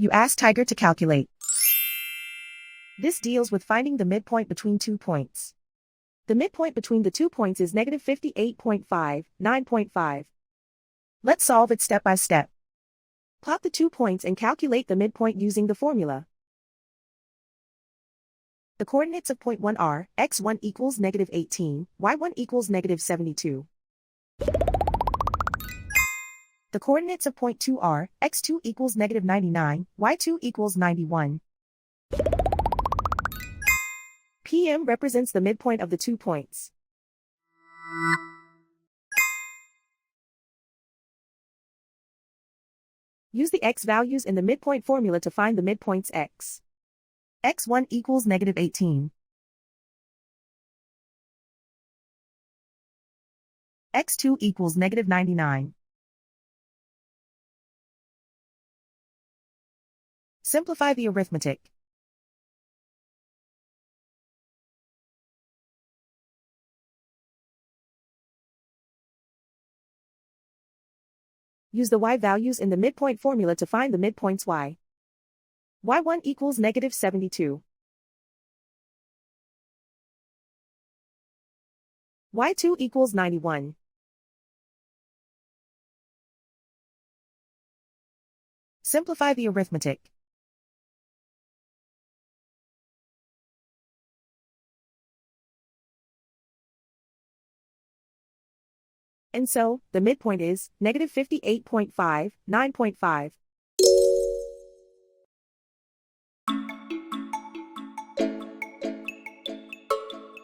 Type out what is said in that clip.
You ask Tiger to calculate. This deals with finding the midpoint between 2 points. The midpoint between the 2 points is negative 58.5, 9.5. Let's solve it step by step. Plot the 2 points and calculate the midpoint using the formula. The coordinates of point 1 are, x1 equals negative 18, y1 equals negative 72. The coordinates of point 2 are, x2 equals negative 99, y2 equals 91. PM represents the midpoint of the 2 points. Use the x values in the midpoint formula to find the midpoints x. x1 equals negative 18. x2 equals negative 99. Simplify the arithmetic. Use the y values in the midpoint formula to find the midpoints y. y1 equals negative 72. y2 equals 91. Simplify the arithmetic. And so, the midpoint is negative 58.5, 9.5.